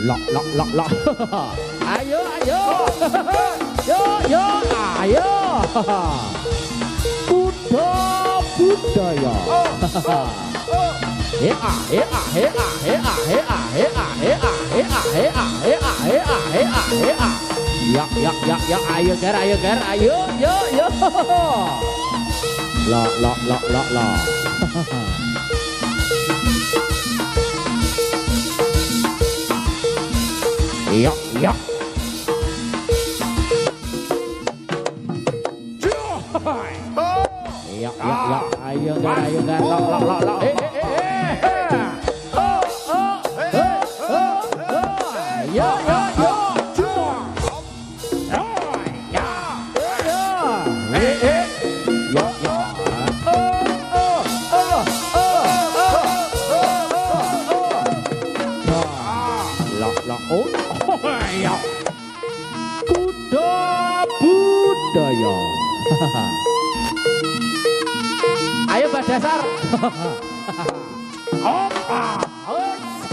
Lok. Ayo. Yo, ayo. Kuda budaya. Ya, ayo ger, ayo, yo. Lok. Ya. Ya, ayo ger, lok. Yo. Kuda budaya. Ayo Mbak Dasar. Opa. Ya.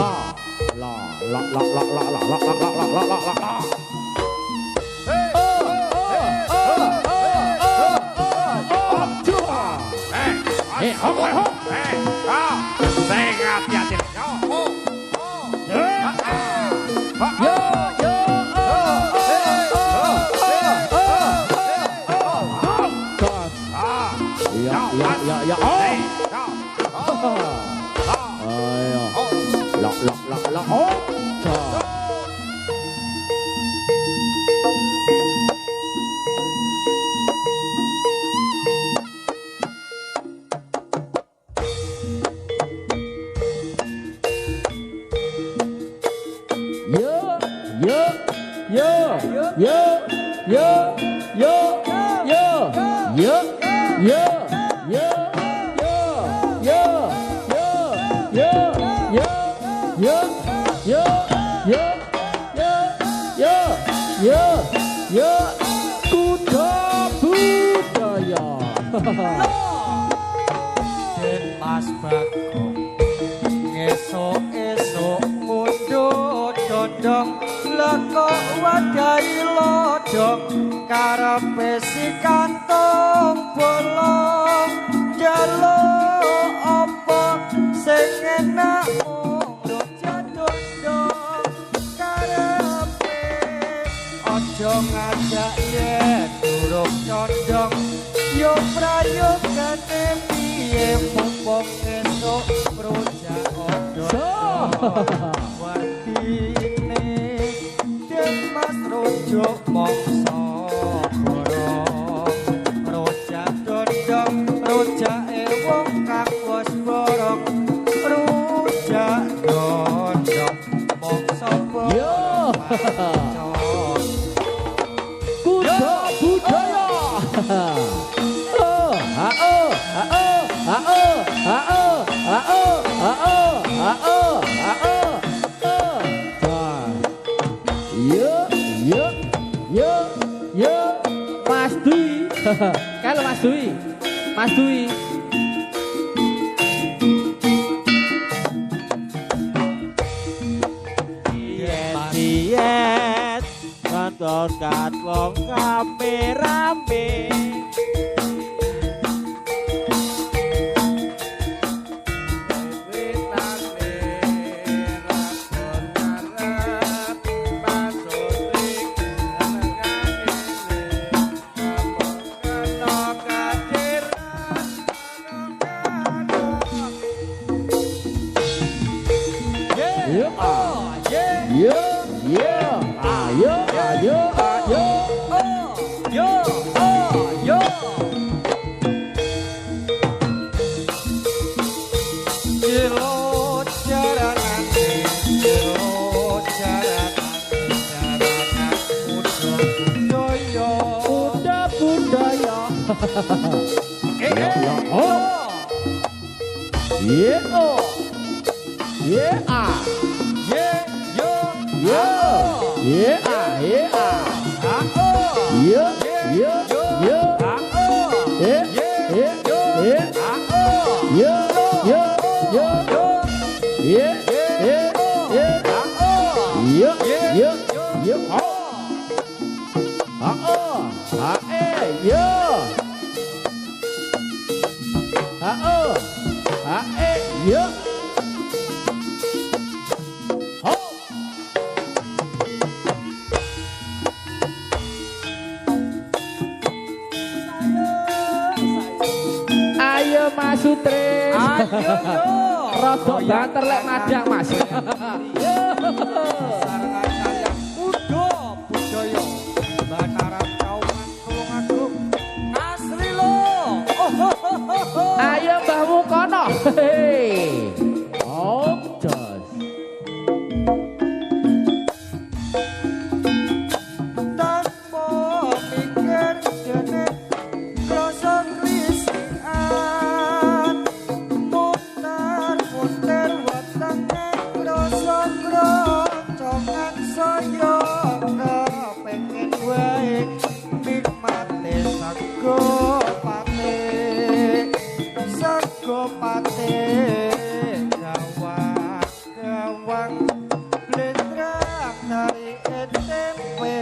Ayo. Lok. Kuda budaya. Mas Bagong esok mundhut dodong lekok wadahi lodong karepe si kantong bolong jaluk apa sing enak mung jadondong karepe aja ngajak yen durung condong yo prayogane piye mumpung esuk rojak odong watine den mas rojok mongso borong rojak dondong rojake wong kang wis borong rojak dondong mongso borong Kuda budaya. Yo, Mas Dwi. Kalau Mas Dwi. Yen kantor wong rame-rame Yuk. Ho. Ayo Mas Sutris. Ayo yo. Rodok banter lek madang Mas. Sarangan kalian Kudo Budaya Bataran Kauman Tulungagung asli lo. Ayo mbahmu kono. Hei. Oh, jos. Tanpa mikir jenek rasa krisian muter-muter wetenge rasa krocongan saya kepengen wae nikmate sago pate gawang blendrang nari tempe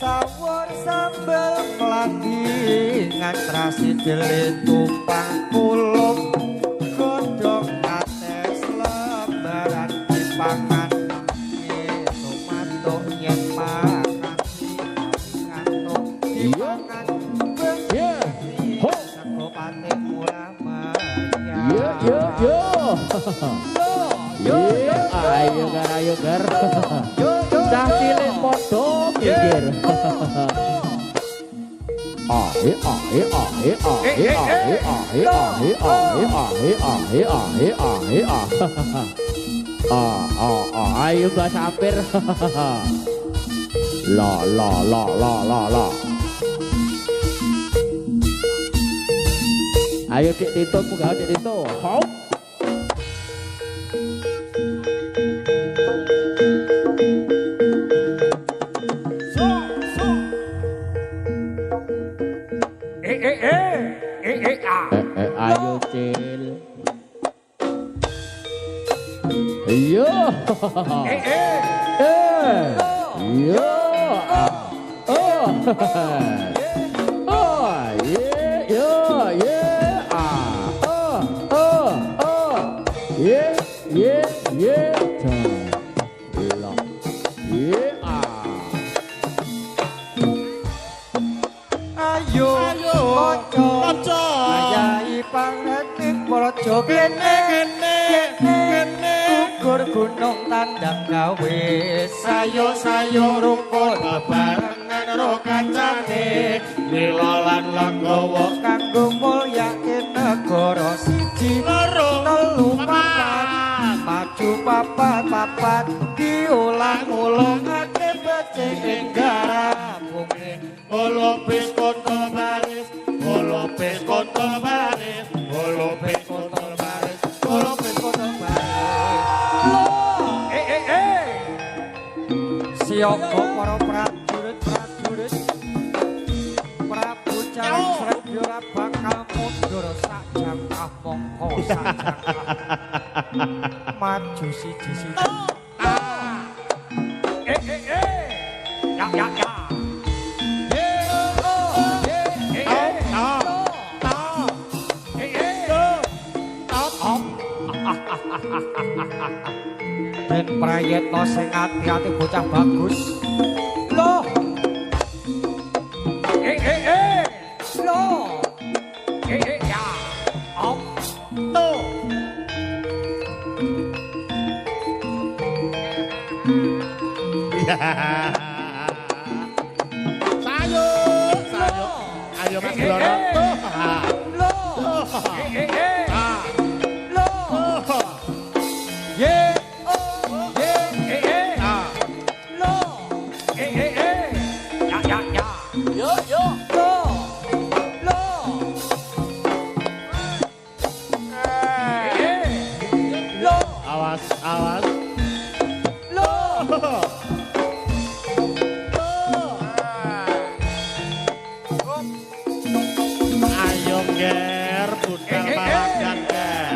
sawur sambel mlanggi ngantrasi dele tumpang kulum godhong ates lembaran dipangan tomato yen makan ngantuk dipangan Yeah. Ho. sago pate murah meriah Yo. Ayo gar. Cah cilik padha pikir. Ayo Mbak Sapir. La. Ayo Dik Tito, munggah Dik Tito. Hop. Ayo Cil. Yo. Yo. Ayo kanca ayahi pangetik praja kene ukur gunung tandang gawe sayo rukun bebarengan karo kancane lila lan legowo kanggo mulyake negara siji loro telu papat maju papat diulang-ulangake becik ing garapune olopis kontol baris olopis kontol baris olopis kontol baris olopis kontol baris siapa para prajurit Prabu Caring Sregara ora bakal mundur sak jangkah mongko sak jangkah maju siji-siji ya Ben Prayetno sing ati-ati bocah bagus. Loh. Loh. Ya. Om. Tuh. Sayur. Ayo Mas Blono. Loh. Awas. Ayo ger budal malagan ger.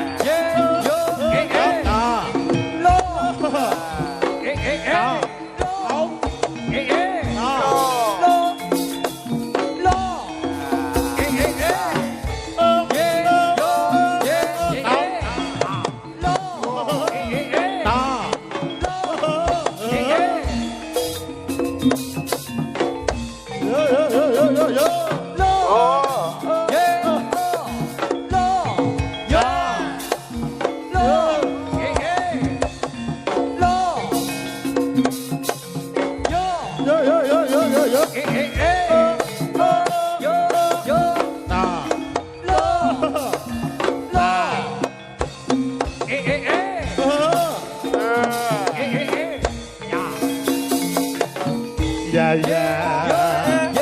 ya.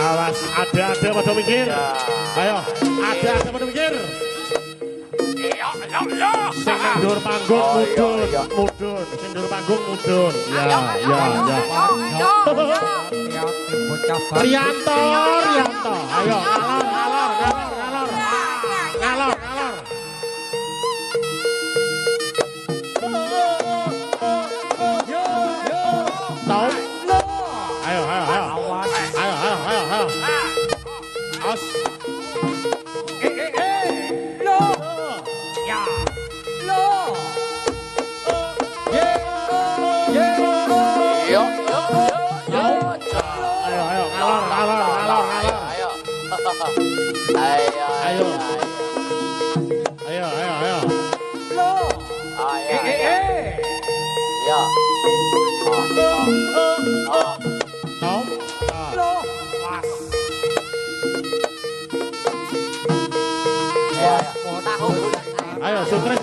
Awas, ada pada mikir. Ayo, ada pada mikir. Sing ndur panggung mudun. Sing ndur panggung mudun. Ya. Rianto. Ayo, ngalor. Tahu? Ayo. Awas. Ayo, sukses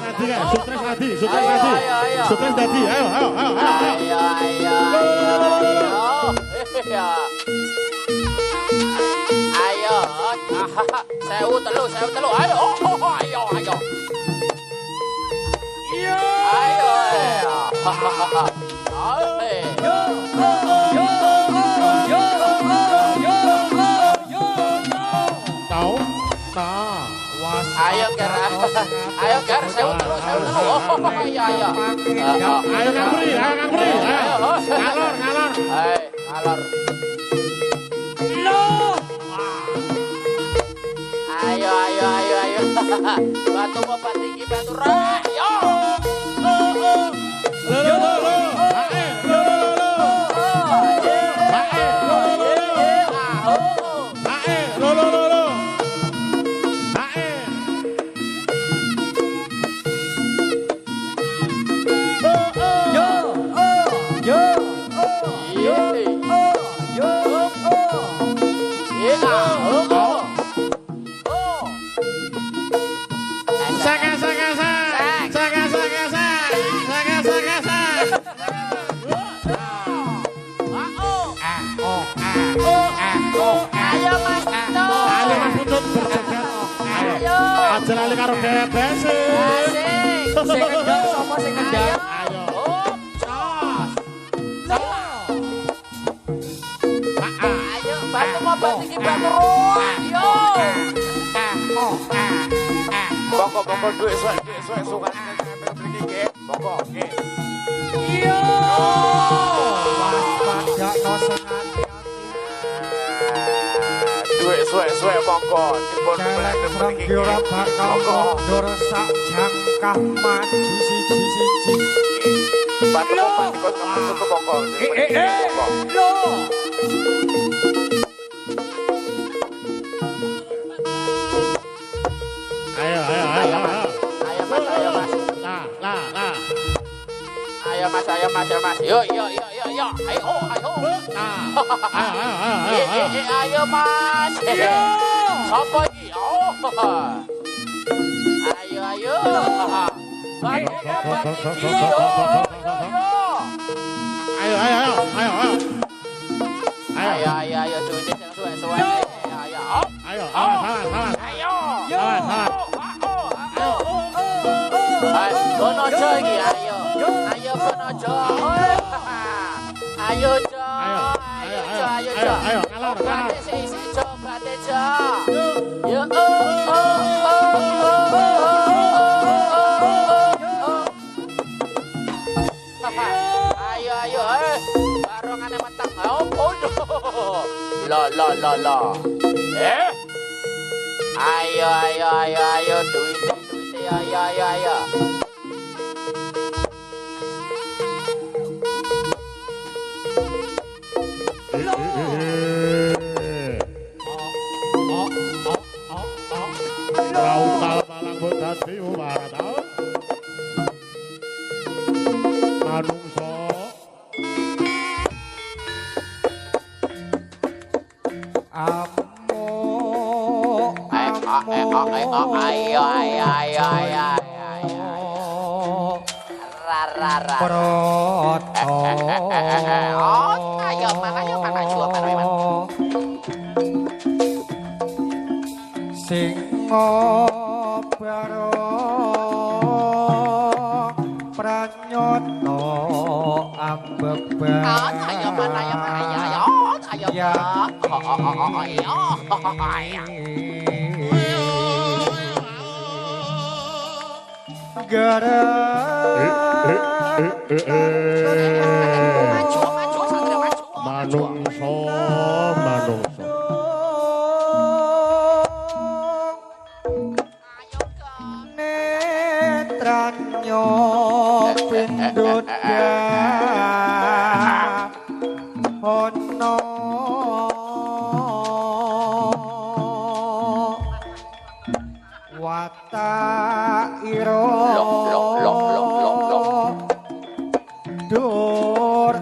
tadi. Ayo. Sewu telu. Ayo. Ayo ker, sewu telu. Ayo. Ayo ngambri. Ngalor. Ngalor. Ayo. Batu papat tinggi, batu rak. Yo. Aja lali karo bebes. Sing ngendang sapa sing ngendang? Ayo. Ayo, batu mobat tinggi batu ruang. Yo. Bongko duit suwe sungan mriki nggih. Bongko nggih. Yo. Waspadakno sing ati-ati. Duit suwe bongko dipun Celek Pranggira bakal mundur sak jangkah maju siji-siji. batu papat ikut ke bongko. Lo. Ayo. Ayo mas. Ayo mas. Yo. Ayo. Ayo mas. Sopo iki? Ayo. Ayo. Duitnya sing suwe-suwe. Ayo. Kono aja iki, ayo. Ayo kono aja. Ayo, Jo. Ayo, ngalor. Bate sik Jo, bate Jo. Yo. Ayo. Barongane meteng. Opo yo. La. Ayo. Duit. Ayo. Rautal malang bodati umarata manungso Amun ayo rara Proto ayo mana coba mana Singo baro pranyoto ambeban ayo mana ya gara maju satria maju manungso netranyo pindut ono wata iro dur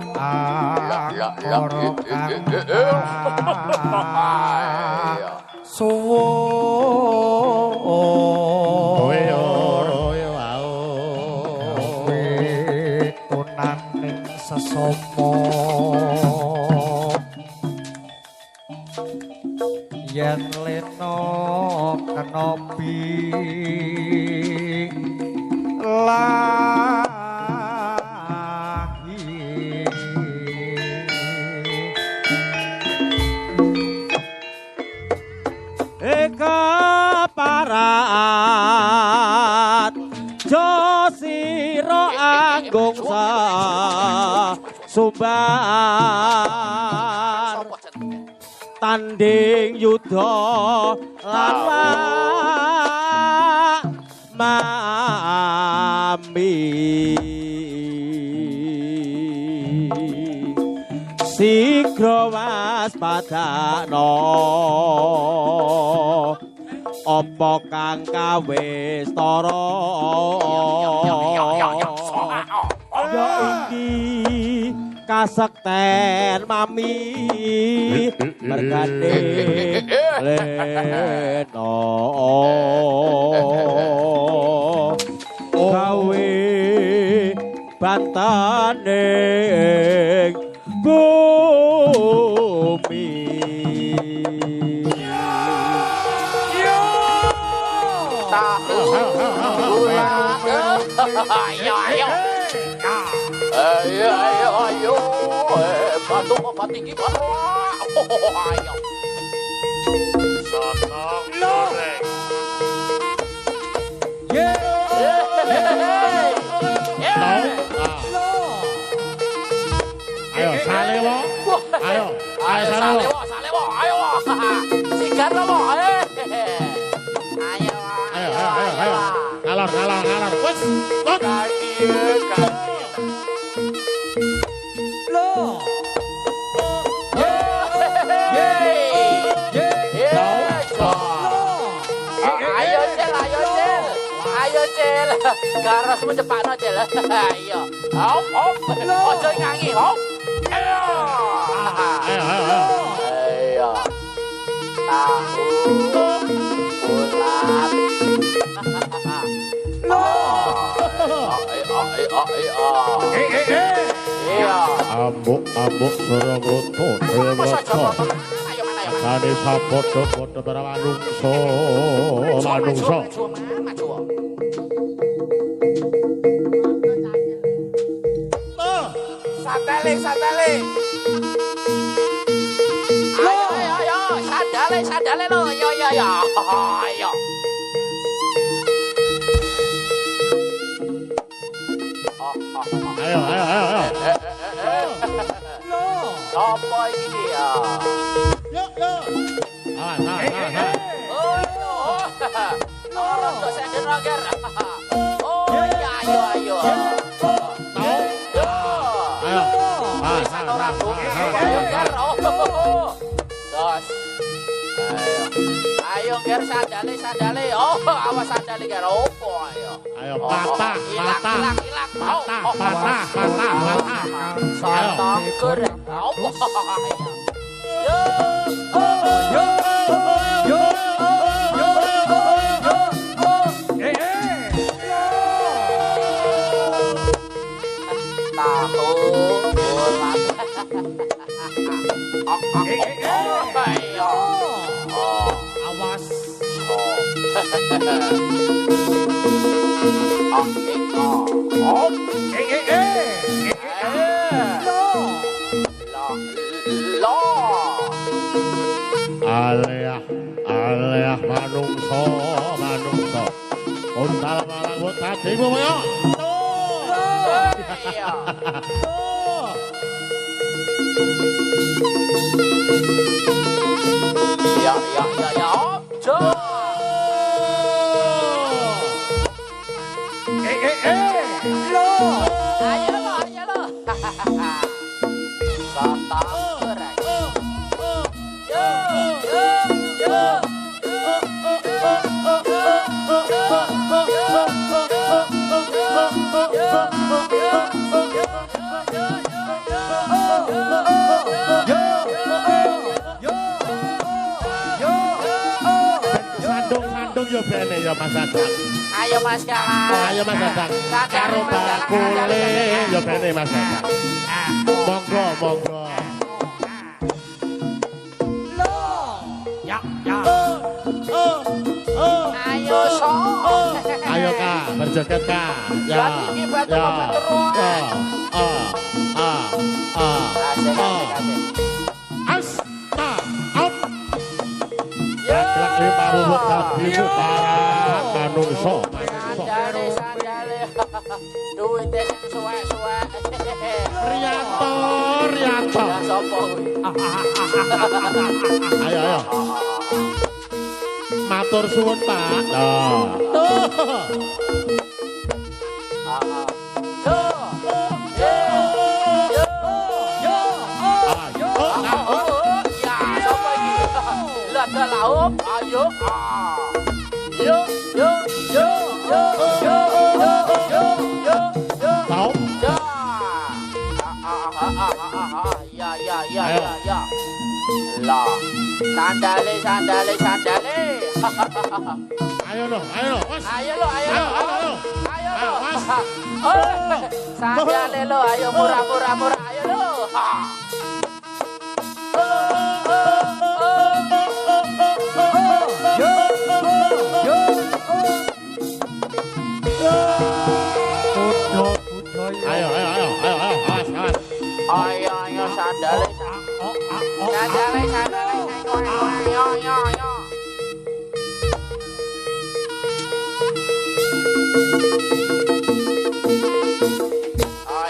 suwo tunaning sesomo yen leno kenopi lahi eka parat josiro anggung sa sumbar tanding yudha lan mami sigra waspadakno apa kang kawistara ya iki kasekten mami mergane leno gawe bantane bumi ayo batu tinggi ayo sotong goreng ayo salewo ayo salewo ayo sigar lo ayo ngalor wes ayo cel garas mencepakno cel ayo hop ojo nyanyi hop ayo Amuk Suragoto Dewato Kani sapodo-podo para manungso Satale ayo sadale lo yo ayo apa iki dia orang tuh saya denger ayo orang tuh ayo ger sandale awas sandale ger opo ayo patah sotong goreng opo Ayo. Awas. Aleh manungso untal malang tadi moyo Ya jo Lo. ayo lo Santang gerak Sandung yo bene ya Mas Dadang. Ayo Mas Galang. Ayo Mas Dadang. Karo bakule yo bene Mas Dadang. Monggo. Ya. Ayo so. Ayo Kak, berjoget Kak. Ya. As ta up. Ya kelak lima bubuk ibu para manungso. Sandale. Duite sing suwek-suwek. Riyanto. Ya sapa kuwi? Ayo. Matur suwun Pak. Tuh. Ayo. Tahu? Ya. Lah. Sandale. Ayo no. Mas. Ayo lo. Ayo. Mas. Sandale lo, ayo murah. Ayo lo. Ayo. Awas. Ayo sandale.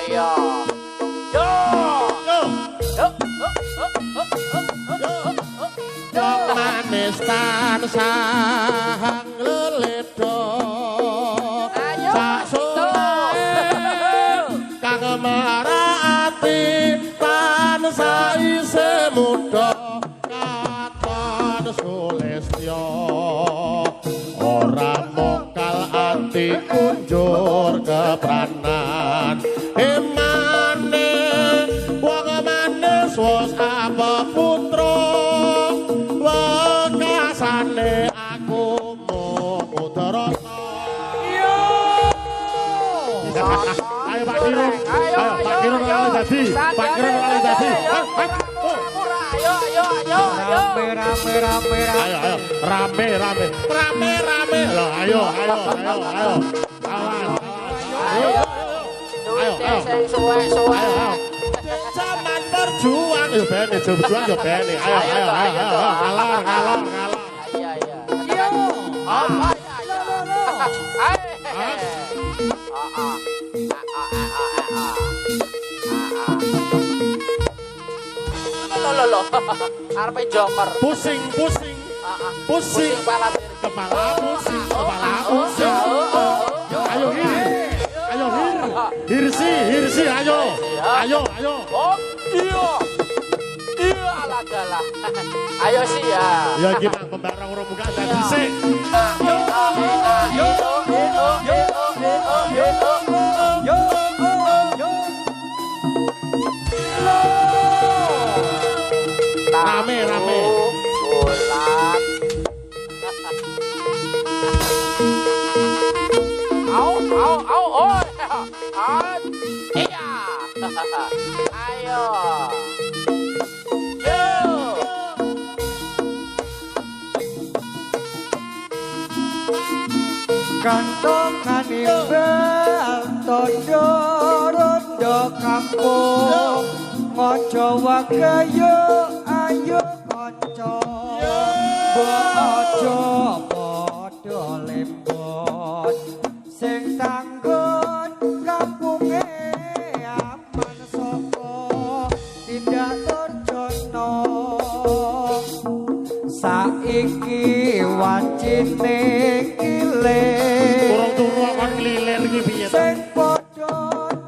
Yo. Ayo. Manis tansah ngleledho. Ayo. Kang marati tansah isih muda katon sulistya. Ora mokal ati kunjur kepranan. Emane wong manis wis apa putra. Wekasane aku mung Udarata. Ayo Pak Kirun. Pak Kirun kali tadi. Ayo. Rame. Loh, ayo. Sing suwek-suwek. Zaman berjuang yo bene, berjuang yo bene. Ayo. Ngalor. Iya. Lo. Arepe jomer. Pusing. Kepala pusing. Ayo Hirsi, ayo. Oh, iya ala galah. Ayo sih ya. Ya iki Pak pembarang urung buka dadi sik. Rame. Bulat. Au. Iya. Ayo. Yo. Kantongan imbal tondo rondo kampung ngojo wagayo ayo kanca bojo padha lembot sing tanggon kampunge aman saka tindak durjana saiki wacine kilir Urung turu kon ngelilir iki piye to? sing padha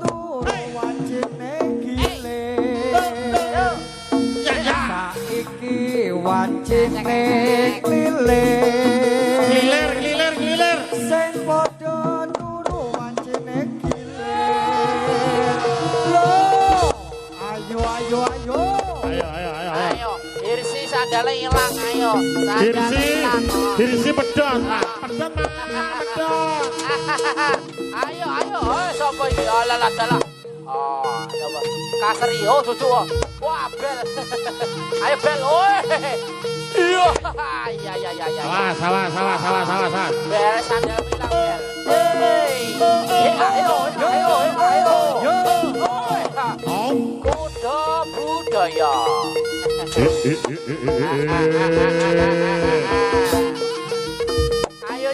turu wacine gilir saiki wacine gilir Gilir. sing padha turu wacine gilir lho ayo Ayo, Hirsi sandale ilang ayo. Dirisi pedot. Pedot mana pedot? Ayo. Sapa iki? Alah. Oh, coba. Kaseri, oh dudu. Wah, bel. Ayo bel, oi. Iya. Salah. Bel sandal ilang bel. Ayo. Kuda budaya. Ayo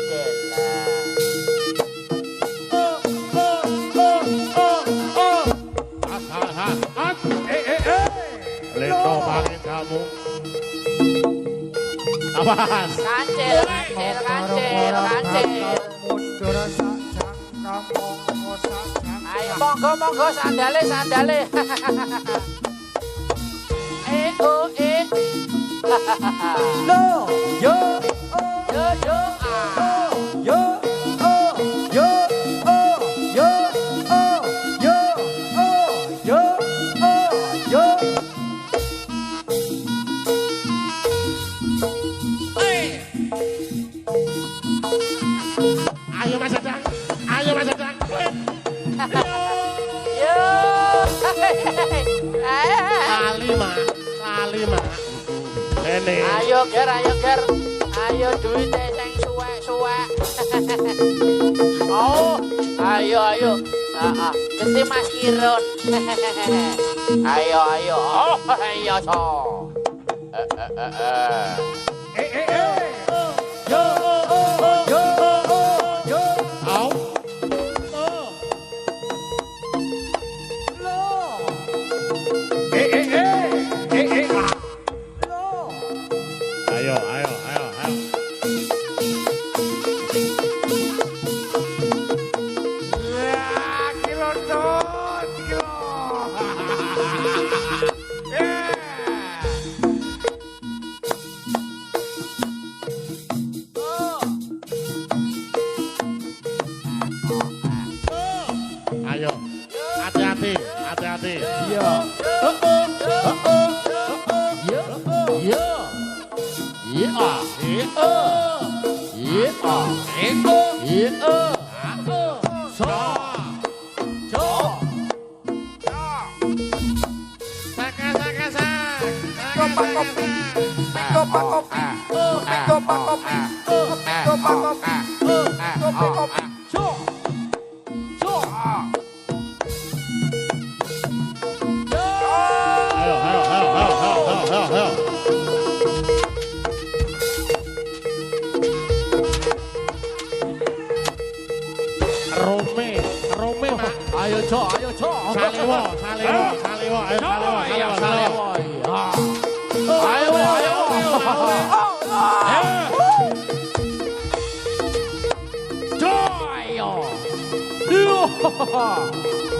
cel. Lendo pangin kamu. Awas. Kancil. mundur sajang kamangka sajang Ayo monggo sandale. Oh. lo yo Ayo Mas Dadang. Lali mak. Ini. Ayo ger. Ayo duite sing suwek. Oh, ayo. Heeh, Gusti Mas Kirun. Ayo. Oh, iya so. yo Au. Ayo. kilo tot kilo Ayo. Hati-hati. Ayo. Rome mak. Ayo cok. Salewo. Ayo salewo. Ayo.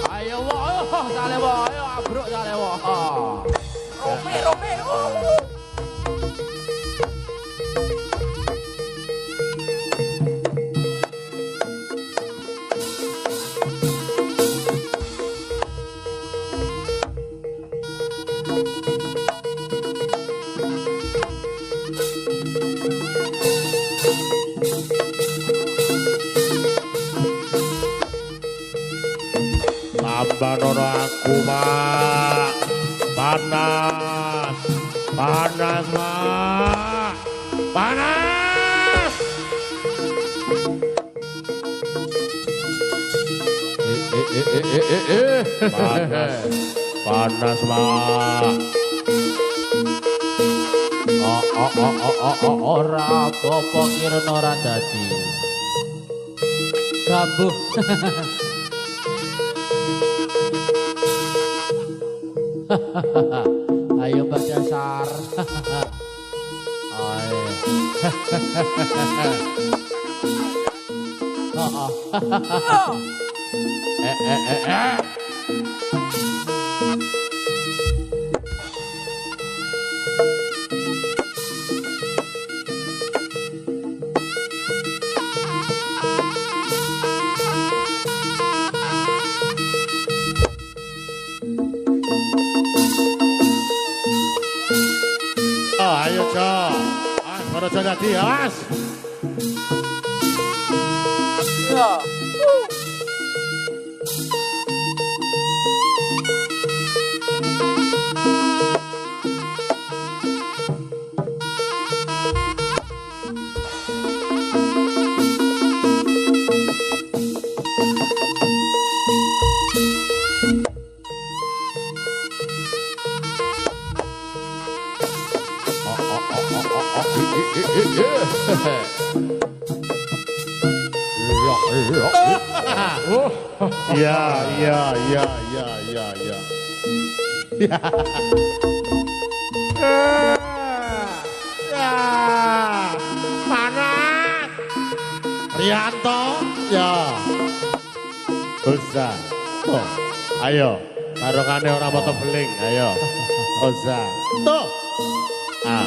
Ayo, salewo, ayo abruk salewo. Rome. Tambanono aku mak. Panas mak. Panas. Panas. Panas, Pak. Ora apa-apa kirana ora dadi. Gambuh. Ayo Mbak Dasar. Ayo. Ayo, Cok. Baru aja jadi, awas. Ya. Iya. Ya. Panas. Rianto. Ya. Usah. Tuh. Ayo. Karungane ora moto beling. Ayo. Usah. Tuh. Ah.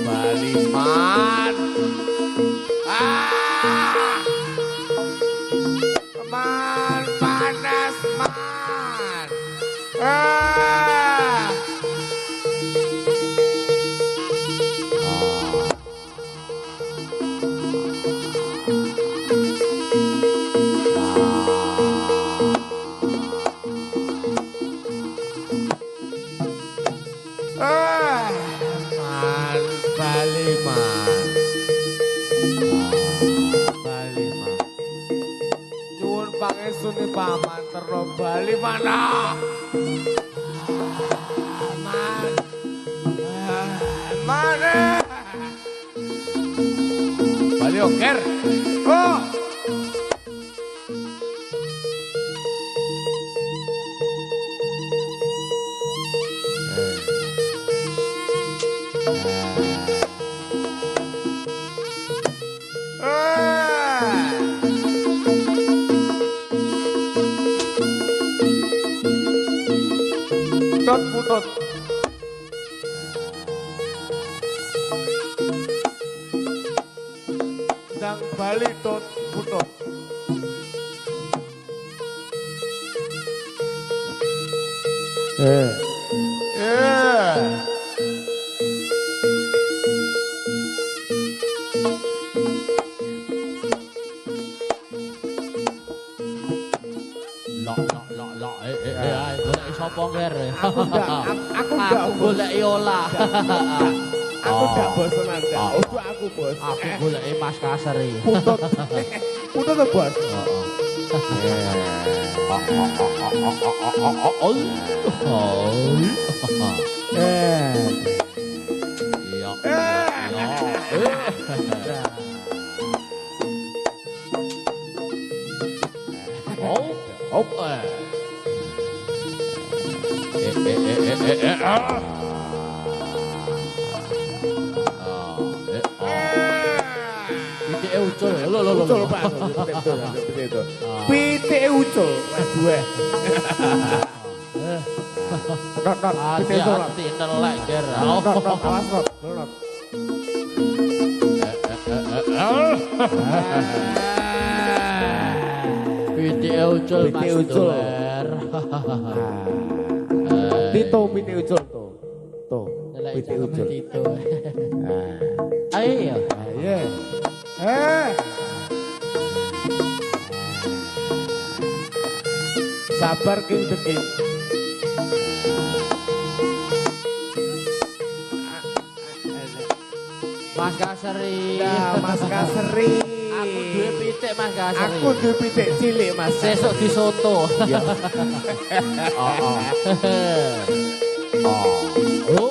Baliman. Man panas man. Man Baliman. Baliman. Nyuwun pangestune paman terno Bali mana? Man. Mana? Bali oker. Oh. Putut. Dang Bali tot putut. Sopo nger? Aku ndak golek Yola. Aku ndak bosenan ndak. Ojo aku bos. Aku golek Mas Kaseri. Putut. Putut to bos. Pitike ucul. Ucul Pak. Pitike ucul. Dua. Not. Pitike ucul. Hati nelek ger. Not. Awas not. Not. Pitike ucul Mas Doer. Tito pitike ucul to. Pitike ucul. Tito. Ayo. Ayo. Sabar King the King. Mas Kaseri. Nah, Mas Kaseri. Aku duwe pitik Mas Kaseri. Aku duwe pitik cilik Mas. Sesuk disoto. Ya. Oh.